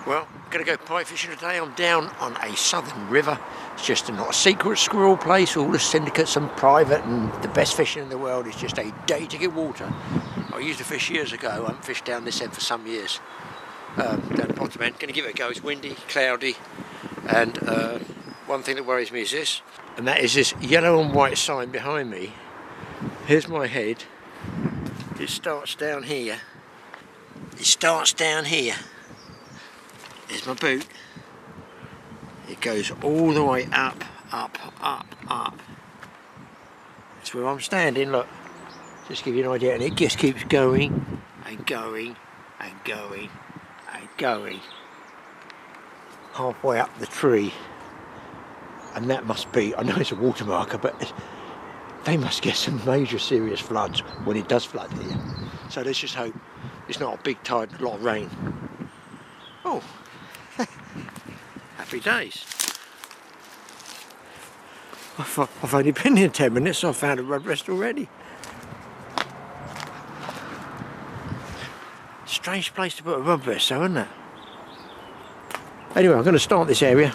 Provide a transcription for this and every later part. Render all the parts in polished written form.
Well, I'm going to go pike fishing today. I'm down on a southern river. It's just not a secret squirrel place. All the syndicates and private, and the best fishing in the world is just a day to get water. I used to fish years ago. I haven't fished down this end for some years. Down the bottom end. Going to give it a go. It's windy, cloudy, and one thing that worries me is this, and that is this yellow and white sign behind me. Here's my head. It starts down here. It starts down here. Here's my boot. It goes all the way up, up, up, up. That's where I'm standing, look. Just to give you an idea, and it just keeps going and going and going and going. Halfway up the tree. And that must be, I know it's a water marker, but they must get some major serious floods when it does flood here. So let's just hope it's not a big tide and a lot of rain. Oh. Happy days. I've only been here 10 minutes, so I've found a rod rest already. Strange place to put a rod rest, though, isn't it? Anyway, I'm going to start this area.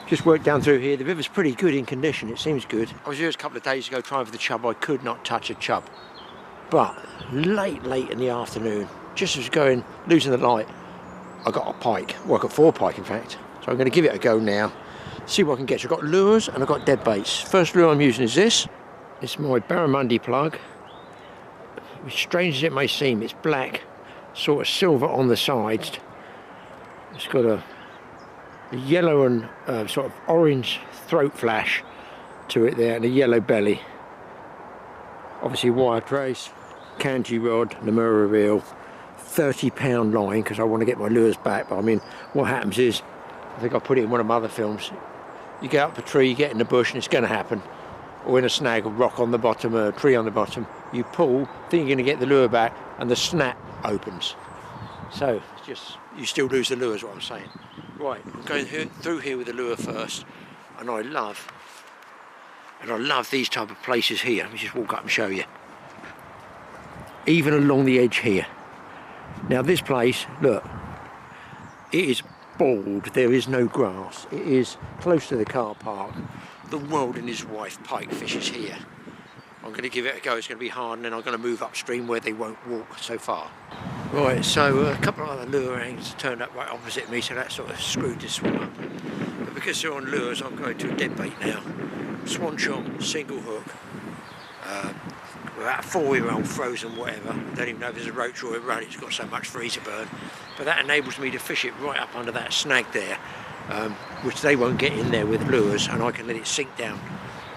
Just worked down through here. The river's pretty good in condition, it seems good. I was here a couple of days ago trying for the chub. I could not touch a chub. But late in the afternoon, just as going, losing the light, I got a pike. Well, I got 4 pike in fact. So I'm going to give it a go now. See what I can get. So I've got lures and I've got dead baits. First lure I'm using is this. It's my Barramundi plug. As strange as it may seem, it's black, sort of silver on the sides. It's got a yellow and sort of orange throat flash to it there, and a yellow belly. Obviously wire trace, kanji rod, Namura reel. 30-pound line because I want to get my lures back. But I mean, what happens is, I think I put it in one of my other films, you get up a tree, you get in the bush, and it's going to happen, or in a snag, a rock on the bottom, a tree on the bottom, you pull, think you're going to get the lure back, and the snap opens. So it's just, you still lose the lure is what I'm saying. Right, I'm going through here with the lure first, and I love these type of places here. Let me just walk up and show you. Even along the edge here. Now this place, look, it is bald, there is no grass, it is close to the car park. The world and his wife pike fishes here. I'm going to give it a go, it's going to be hard, and then I'm going to move upstream where they won't walk so far. Right, so a couple of other lure anglers turned up right opposite me, so that sort of screwed this one up. But because they're on lures, I'm going to a dead bait now. Swan chomp, single hook. About a 4-year-old frozen whatever. I don't even know if there's a roach or a run, it's got so much freezer burn. But that enables me to fish it right up under that snag there, which they won't get in there with lures, and I can let it sink down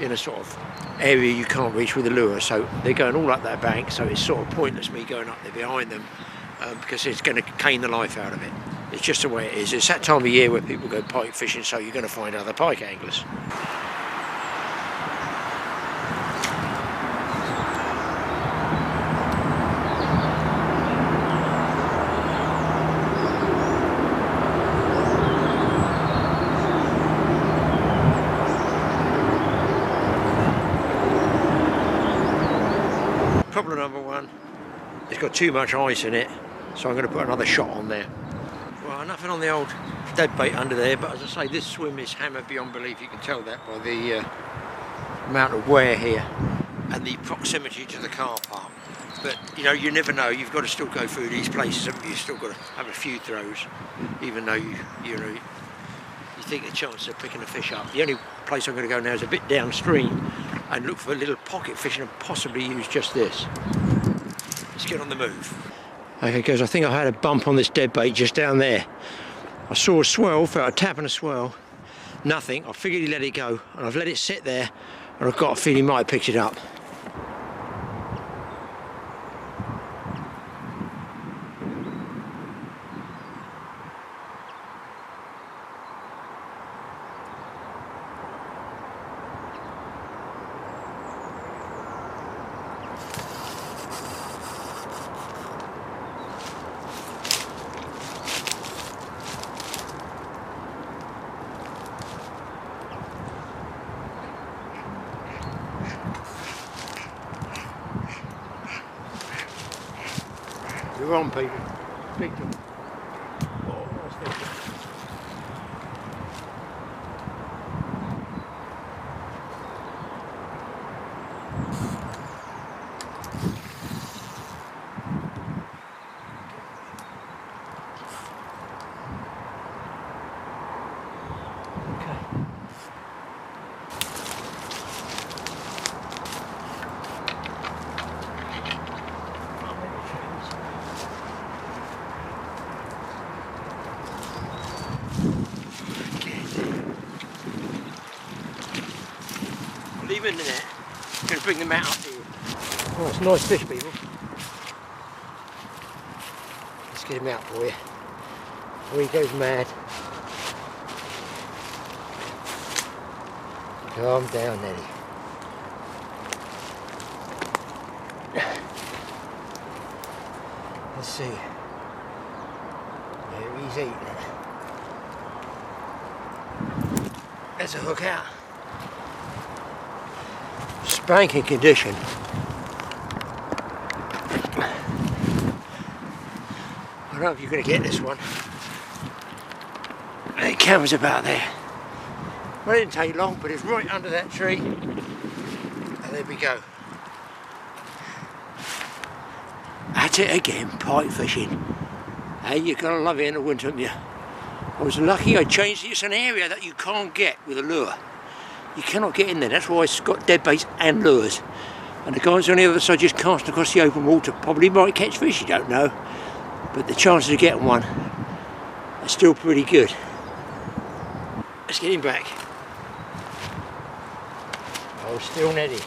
in a sort of area you can't reach with a lure. So they're going all up that bank, so it's sort of pointless me going up there behind them, because it's going to cane the life out of it. It's just the way it is. It's that time of year where people go pike fishing, so you're going to find other pike anglers. Problem number one, it's got too much ice in it, so I'm going to put another shot on there. Well, nothing on the old dead bait under there, but as I say, this swim is hammered beyond belief. You can tell that by the amount of wear here and the proximity to the car park. But you know, you never know. You've got to still go through these places, haven't you? You've still got to have a few throws, even though you think the chance of picking a fish up. The only place I'm going to go now is a bit downstream and look for a little pocket fishing and possibly use just this. Let's get on the move. Okay, guys, I think I had a bump on this dead bait just down there. I saw a swell, felt a tap and a swell. Nothing. I figured he let it go, and I've let it sit there, and I've got a feeling he might have picked it up. You're on, people. Big one. Oh. bring them out up here. Oh, it's a nice fish, people. Let's get him out for you. Before he goes mad. Calm down, Eddie. Let's see. There he's eating it. There's a hook out. Spanking condition. I don't know if you're going to get this one. The camera's about there. Well, it didn't take long, but it's right under that tree. And there we go. At it again, pike fishing. Hey, you're going to love it in the winter, haven't you? I was lucky I changed it. It's an area that you can't get with a lure. You cannot get in there. That's why it's got dead baits and lures. And the guys on the other side just cast across the open water. Probably might catch fish, you don't know. But the chances of getting one are still pretty good. Let's get him back. Oh, still netty.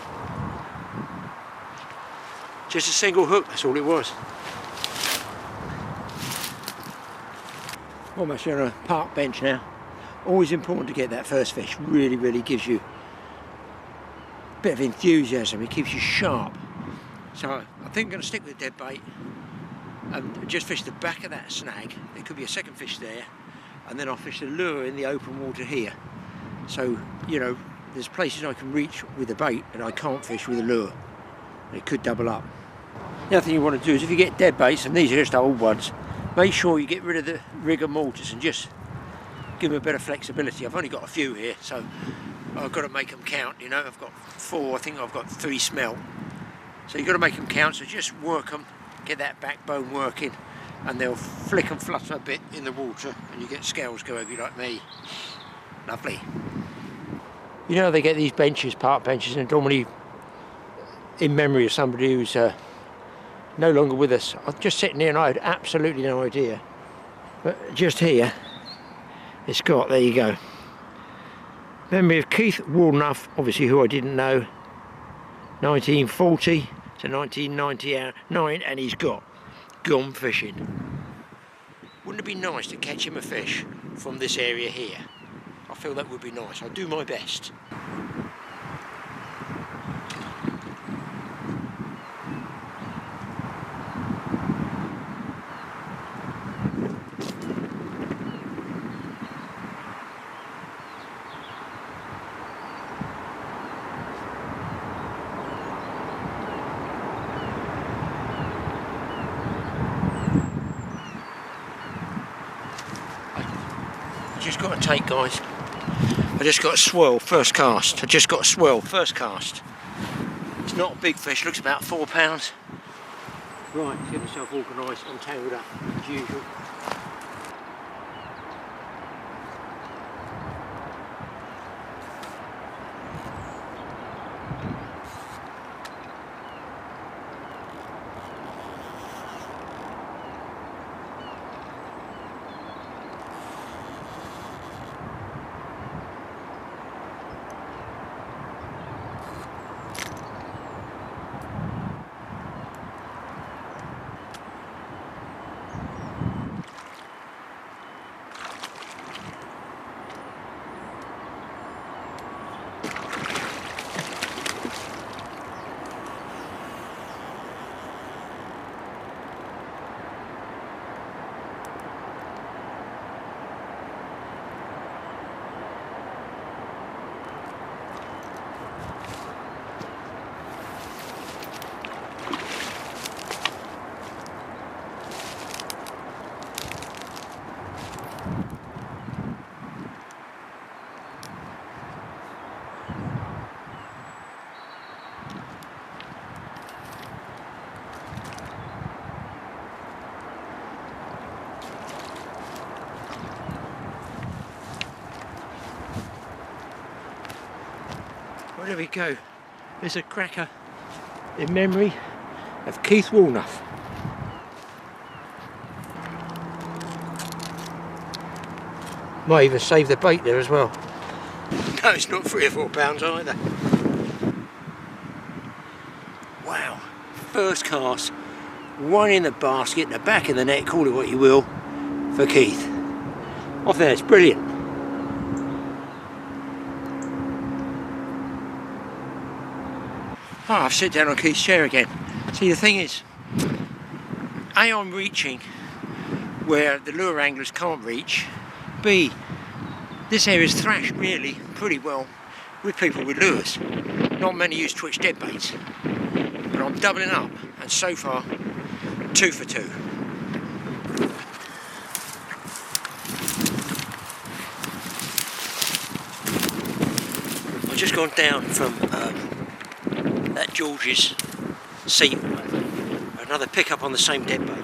Just a single hook, that's all it was. Almost on a park bench now. Always important to get that first fish. Really, really gives you a bit of enthusiasm. It keeps you sharp. So I think I'm going to stick with dead bait and just fish the back of that snag. There could be a second fish there, and then I'll fish the lure in the open water here. So, you know, there's places I can reach with the bait and I can't fish with a lure. It could double up. The other thing you want to do is, if you get dead baits, and these are just old ones, make sure you get rid of the rigor mortis and just give them a bit of flexibility. I've only got a few here, so I've got to make them count, you know. I've got 4, I think I've got 3 smelt. So you've got to make them count, so just work them, get that backbone working, and they'll flick and flutter a bit in the water, and you get scales go over you like me. Lovely. You know, they get these benches, park benches, and normally in memory of somebody who's no longer with us. I was just sitting here and I had absolutely no idea. But just here, it's got, there you go. Memory of Keith Woolnough, obviously who I didn't know. 1940 to 1999, and he's got gone fishing. Wouldn't it be nice to catch him a fish from this area here? I feel that would be nice. I'll do my best. Just got to take, guys. I just got a swirl, first cast. I just got a swirl, first cast. It's not a big fish, looks about 4 pounds. Right, get myself organised and tangled up as usual. Well, there we go. There's a cracker in memory of Keith Woolnough. Might even save the bait there as well. No, it's not 3 or 4 pounds either. first cast, one in the basket, in the back of the net, call it what you will, for Keith. Off there, it's brilliant. Oh, I've sit down on Keith's chair again. See, the thing is, A, I'm reaching where the lure anglers can't reach. B, this area's thrashed really pretty well with people with lures. Not many use twitch dead baits, but I'm doubling up, and so far 2 for 2. I've just gone down from that George's seat, another pickup on the same dead bait.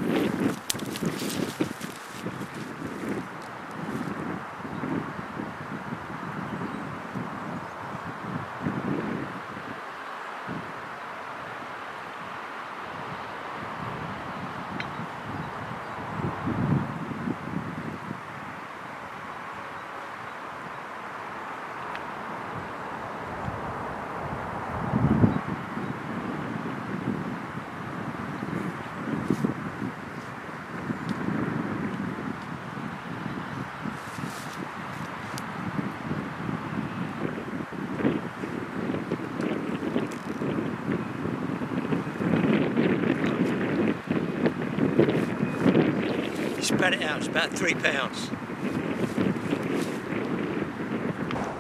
Spat it out, it's about 3 pounds.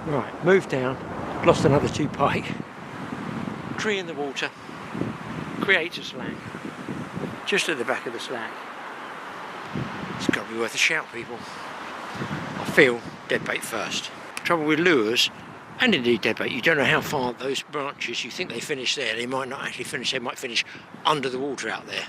Right, moved down, lost another 2 pike. Tree in the water, creates a slack, just at the back of the slack. It's got to be worth a shout, people. I feel dead bait first. Trouble with lures, and indeed dead bait, you don't know how far those branches, you think they finish there, they might not actually finish, they might finish under the water out there.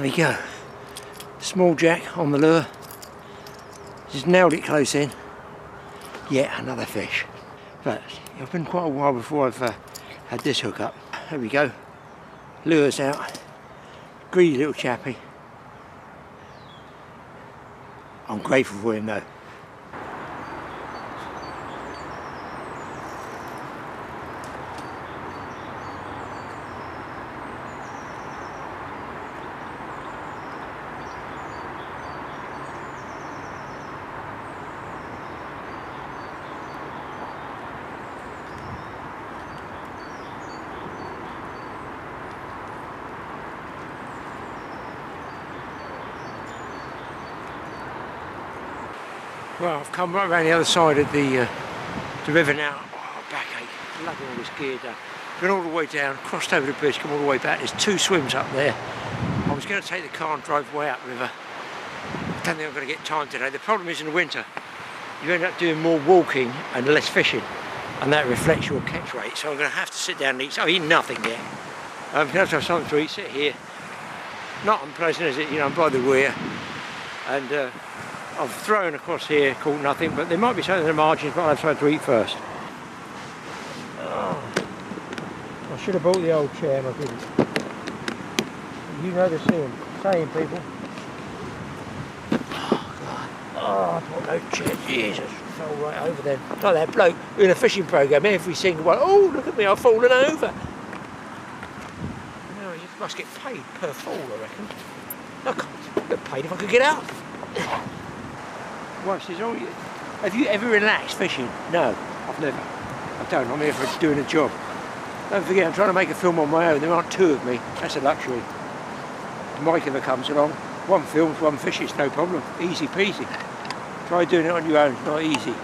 There we go. Small jack on the lure. Just nailed it close in. Yet another fish. But it's been quite a while before I've had this hook up. There we go. Lure's out. Greedy little chappie. I'm grateful for him though. Well, I've come right around the other side of the river now. Oh, backache, lugging all this gear down. Been all the way down, crossed over the bridge, come all the way back. There's 2 swims up there. I was going to take the car and drive way upriver. I don't think I'm going to get time today. The problem is in the winter, you end up doing more walking and less fishing, and that reflects your catch rate. So I'm going to have to sit down and eat. So I've eaten nothing yet. I'm going to have to have something to eat, sit here. Not unpleasant, is it? You know, I'm by the weir. And I've thrown across here, caught nothing, but there might be something in the margins, but I'll have something to eat first. Oh, I should have bought the old chair, and I didn't. You know the saying, people. Oh, God. Oh, I bought no chair. Jesus, I fell right over then. Like that bloke in a fishing programme, every single one. Oh, look at me, I've fallen over. No, you must get paid per fall, I reckon. I can't get paid if I could get up. Well, says, oh, have you ever relaxed fishing? No, I've never. I don't. I'm here for doing a job. Don't forget, I'm trying to make a film on my own. There aren't 2 of me. That's a luxury. If Mike ever comes along, One films, one fishes, no problem. Easy peasy. Try doing it on your own, it's not easy.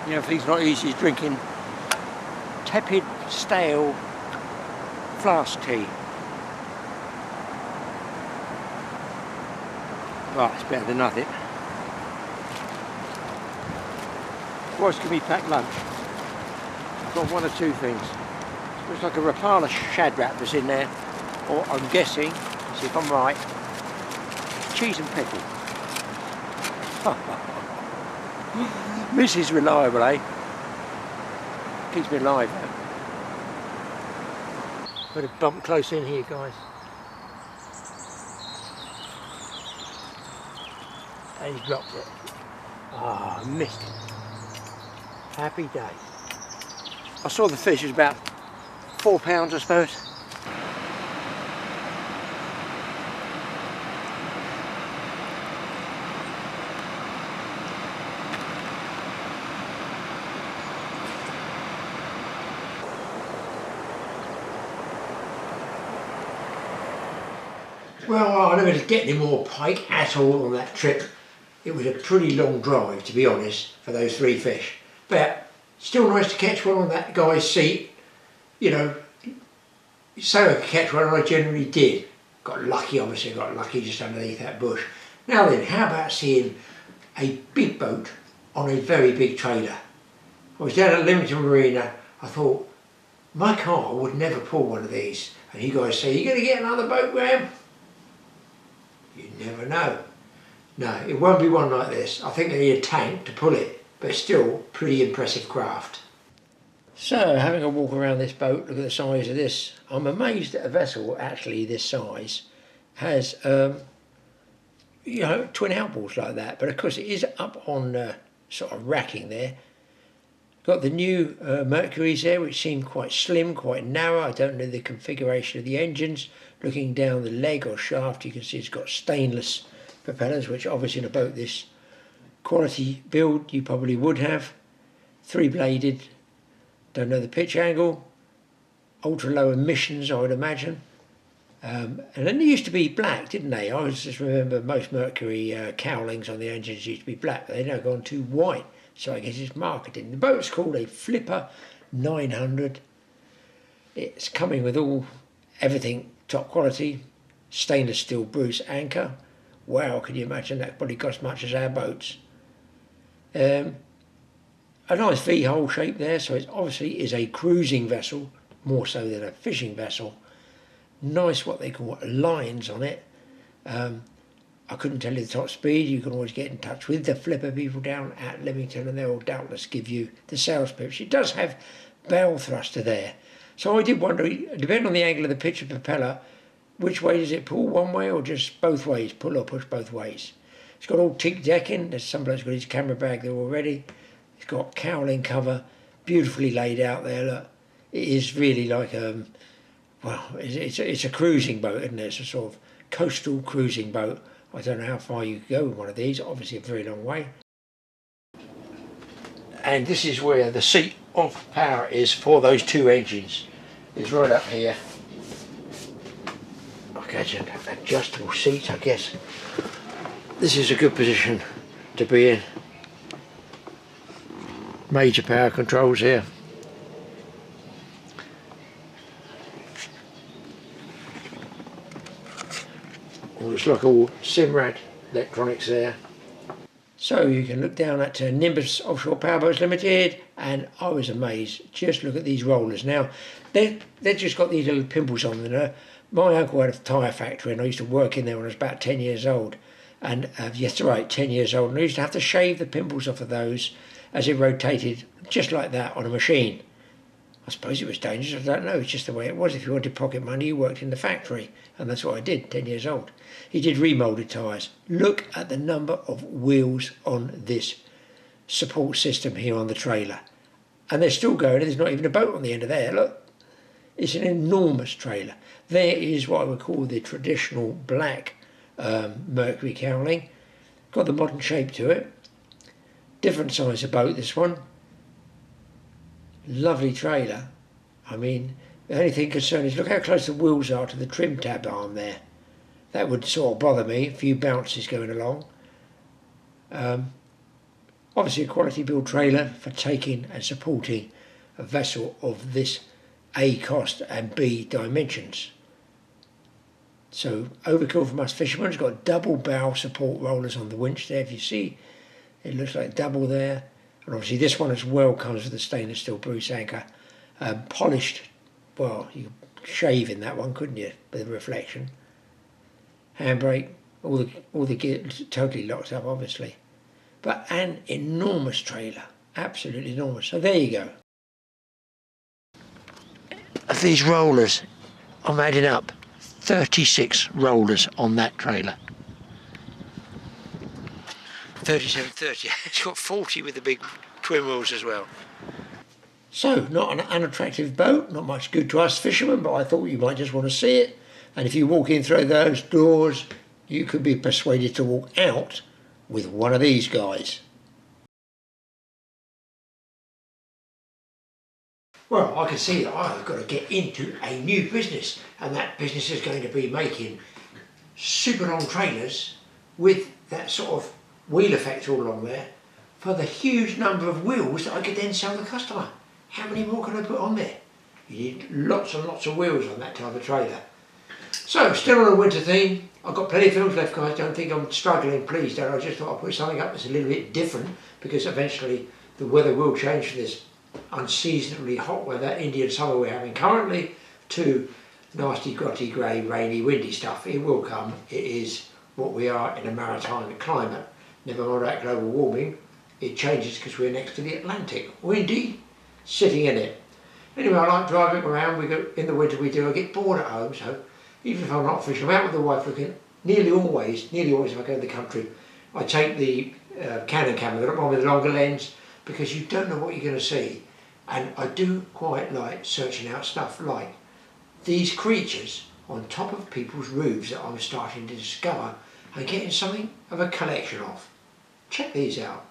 You know, things not easy is drinking tepid, stale flask tea. Right, it's better than nothing. What's going to be packed lunch? I've got one or two things. Looks like a Rapala shad wrap that's in there, or I'm guessing, see if I'm right, cheese and pickle. This is reliable, eh? Keeps me alive though. Better bump close in here, guys. And he's dropped it. Ah, oh, missed it. Happy day. I saw the fish was about 4 pounds, I suppose. Well, I never did get any more pike at all on that trip. It was a pretty long drive, to be honest, for those 3 fish. But still nice to catch one on that guy's seat. You know, so I could catch one, and I generally did. Got lucky, obviously, got lucky just underneath that bush. Now then, how about seeing a big boat on a very big trailer? I was down at Leamington Marina. I thought, my car would never pull one of these. And you guys say, you're going to get another boat, Graeme? You never know. No, it won't be one like this. I think they need a tank to pull it, but still pretty impressive craft. So, having a walk around this boat, look at the size of this. I'm amazed that a vessel actually this size has, you know, twin outboards like that. But of course it is up on sort of racking there. Got the new Mercuries there, which seem quite slim, quite narrow. I don't know the configuration of the engines. Looking down the leg or shaft, you can see it's got stainless propellers, which obviously in a boat this quality build you probably would have. 3-bladed, don't know the pitch angle, ultra low emissions I would imagine. And then they used to be black, didn't they? I just remember most Mercury cowlings on the engines used to be black, but they've now gone to white, so I guess it's marketing. The boat's called a Flipper 900. It's coming with everything top quality, stainless steel Bruce anchor. Wow, can you imagine that probably cost as much as our boats. A nice V-hole shape there, so it obviously is a cruising vessel, more so than a fishing vessel. Nice what they call lines on it. I couldn't tell you the top speed. You can always get in touch with the Flipper people down at Leamington and they'll doubtless give you the sales pitch. It does have bow thruster there. So I did wonder, depending on the angle of the pitch of propeller, which way does it pull, one way or just both ways, pull or push both ways. It's got all teak decking, there's some bloke's got his camera bag there already. It's got cowling cover, beautifully laid out there, look. It is really like, well, it's a cruising boat, isn't it? It's a sort of coastal cruising boat. I don't know how far you can go with one of these, obviously a very long way. And this is where the seat of power is for those 2 engines. It's right up here. Okay, it's an adjustable seat, I guess. This is a good position to be in. Major power controls here. Looks like all Simrad electronics there. So you can look down at Nimbus Offshore Powerboats Limited, and I was amazed. Just look at these rollers. Now, they've just got these little pimples on them. My uncle had a tyre factory and I used to work in there when I was about 10 years old. And yes, right, 10 years old. And I used to have to shave the pimples off of those as it rotated, just like that on a machine. I suppose it was dangerous, I don't know, it's just the way it was. If you wanted pocket money, you worked in the factory. And that's what I did, 10 years old. He did remoulded tyres. Look at the number of wheels on this support system here on the trailer. And they're still going, there's not even a boat on the end of there, look. It's an enormous trailer. There is what I would call the traditional black Mercury cowling. Got the modern shape to it. Different size of boat, this one. Lovely trailer. I mean, The only thing concerned is look how close the wheels are to the trim tab arm there. That would sort of bother me, a few bounces going along. Obviously a quality build trailer for taking and supporting a vessel of this A cost and B dimensions. So overkill from us fishermen. It's got double bow support rollers on the winch there, if you see. It looks like double there. And obviously this one as well comes with a stainless steel Bruce anchor. Polished, well, you could shave in that one, couldn't you, with the reflection. Handbrake, all the gear totally locked up, obviously. But an enormous trailer, absolutely enormous. So there you go. Of these rollers, I'm adding up 36 rollers on that trailer. 37, 30. It's got 40 with the big twin wheels as well. So, not an unattractive boat, not much good to us fishermen, but I thought you might just want to see it. And if you walk in through those doors, you could be persuaded to walk out with one of these guys. Well, I can see that I've got to get into a new business, and that business is going to be making super long trailers with that sort of wheel effect all along there for the huge number of wheels that I could then sell the customer. How many more can I put on there? You need lots and lots of wheels on that type of trailer. So, still on a winter theme. I've got plenty of films left, guys. Don't think I'm struggling, please don't. I just thought I'd put something up that's a little bit different, because eventually the weather will change from this unseasonably hot weather, Indian summer we're having currently, to nasty, grotty, grey, rainy, windy stuff. It will come. It is what we are in a maritime climate. Never mind about global warming. It changes because we're next to the Atlantic. Windy, sitting in it. Anyway, I like driving around. In the winter we do. I get bored at home, so even if I'm not fishing, I'm out with the wife looking. Nearly always if I go to the country, I take the Canon camera, the one with the longer lens, because you don't know what you're going to see. And I do quite like searching out stuff like these creatures on top of people's roofs that I'm starting to discover and getting something of a collection of. Check these out.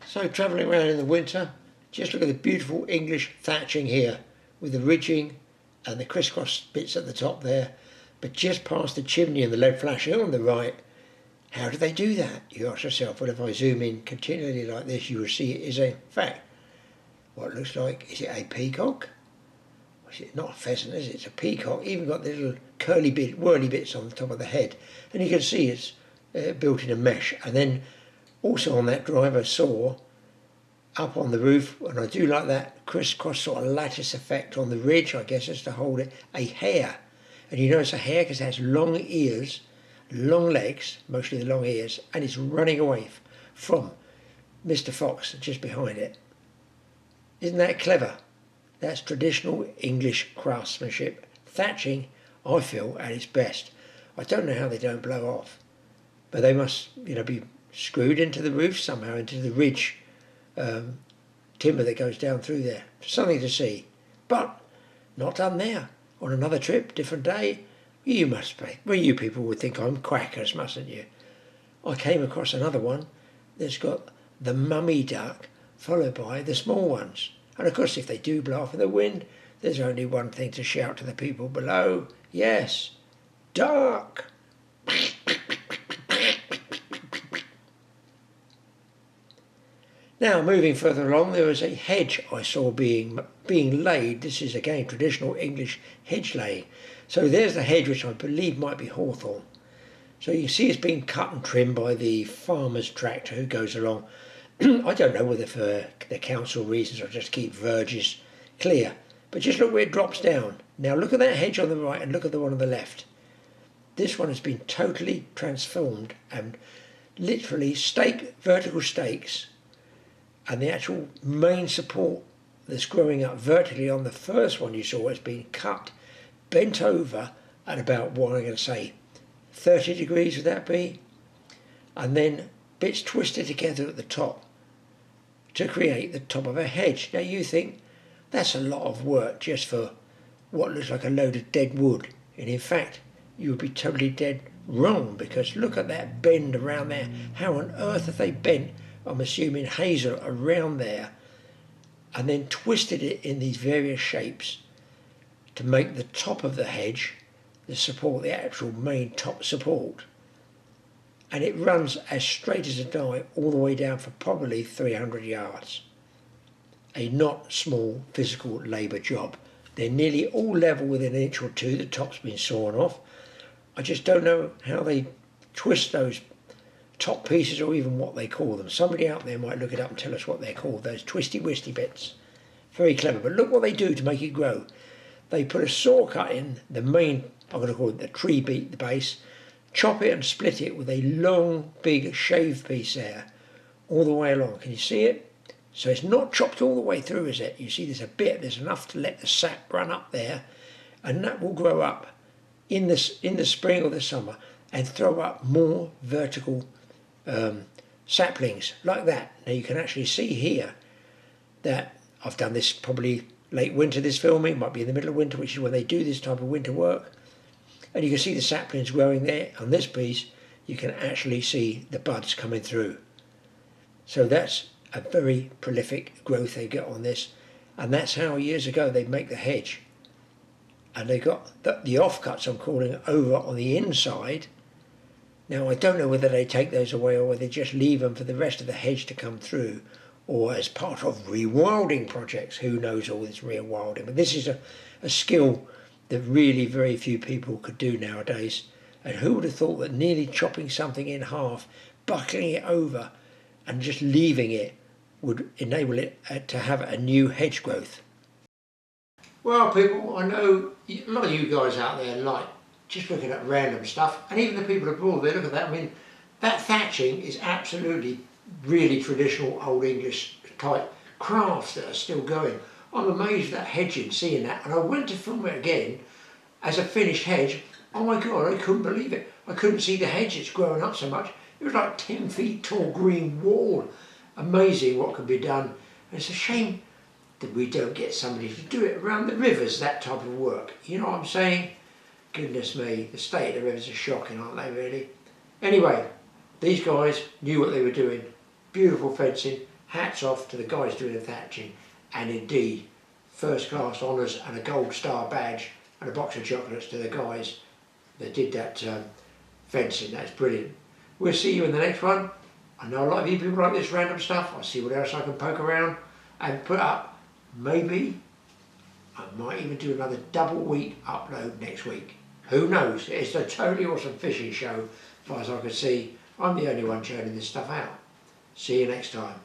So travelling around in the winter, just look at the beautiful English thatching here with the ridging and the crisscross bits at the top there. But just past the chimney and the lead flashing on the right, how do they do that? You ask yourself. Well, if I zoom in continually like this, you will see it is in fact what looks like, is it a peacock? Or is it not a pheasant, is it? It's a peacock. Even got the little curly bit, whirly bits on the top of the head. And you can see it's built in a mesh. And then also on that driver saw, up on the roof, and I do like that crisscross sort of lattice effect on the ridge, I guess it's to hold it, a hare. And you notice a hare because it has long ears, long legs, mostly the long ears, and it's running away from Mr. Fox just behind it. Isn't that clever? That's traditional English craftsmanship. Thatching, I feel, at its best. I don't know how they don't blow off, but they must, be screwed into the roof somehow, into the ridge timber that goes down through there. Something to see, but not done there. On another trip, different day, you must be. Well, you people would think I'm quackers, mustn't you? I came across another one that's got the mummy duck followed by the small ones. And of course, if they do blow off in the wind, there's only one thing to shout to the people below. Yes, duck! Now, moving further along, there was a hedge I saw being laid. This is, again, traditional English hedge laying. So there's the hedge, which I believe might be hawthorn. So you can see it's been cut and trimmed by the farmer's tractor who goes along. I don't know whether for the council reasons or just keep verges clear. But just look where it drops down. Now look at that hedge on the right and look at the one on the left. This one has been totally transformed and literally vertical stakes, and the actual main support that's growing up vertically on the first one you saw has been cut, bent over at about, what I'm going to say, 30 degrees would that be? And then bits twisted together at the top to create the top of a hedge. Now you think that's a lot of work just for what looks like a load of dead wood. And in fact, you would be totally dead wrong, because look at that bend around there. How on earth have they bent, I'm assuming hazel, around there and then twisted it in these various shapes to make the top of the hedge, the support, the actual main top support. And it runs as straight as a die all the way down for probably 300 yards. A not small physical labour job. They're nearly all level within an inch or two, the top's been sawn off. I just don't know how they twist those top pieces or even what they call them. Somebody out there might look it up and tell us what they're called, those twisty-wisty bits. Very clever, but look what they do to make it grow. They put a saw cut in the main, I'm going to call it the tree beat, the base, chop it and split it with a long, big shave piece there, all the way along. Can you see it? So it's not chopped all the way through, is it? You see there's a bit, there's enough to let the sap run up there, and that will grow up in the spring or the summer and throw up more vertical saplings like that. Now you can actually see here that I've done this probably late winter, this filming, might be in the middle of winter, which is when they do this type of winter work. And you can see the saplings growing there. On this piece, you can actually see the buds coming through. So that's a very prolific growth they get on this. And that's how years ago they make the hedge. And they got the offcuts, I'm calling it, over on the inside. Now I don't know whether they take those away or whether they just leave them for the rest of the hedge to come through, or as part of rewilding projects. Who knows all this rewilding? But this is a skill that really very few people could do nowadays. And who would have thought that nearly chopping something in half, buckling it over and just leaving it would enable it to have a new hedge growth? Well people, I know a lot of you guys out there like just looking at random stuff, and even the people abroad, they look at that. I mean, that thatching is absolutely really traditional old English type crafts that are still going. I'm amazed at hedging, seeing that, and I went to film it again as a finished hedge. Oh my God, I couldn't believe it. I couldn't see the hedge, it's growing up so much. It was like 10 feet tall green wall. Amazing what can be done. And it's a shame that we don't get somebody to do it around the rivers, that type of work. You know what I'm saying? Goodness me, the state of the rivers are shocking, aren't they really? Anyway, these guys knew what they were doing. Beautiful fencing, hats off to the guys doing the thatching, and indeed, first class honours and a gold star badge and a box of chocolates to the guys that did that fencing. That's brilliant. We'll see you in the next one. I know a lot of you people like this random stuff. I'll see what else I can poke around and put up. Maybe I might even do another double week upload next week. Who knows? It's a totally awesome fishing show, as far as I can see. I'm the only one churning this stuff out. See you next time.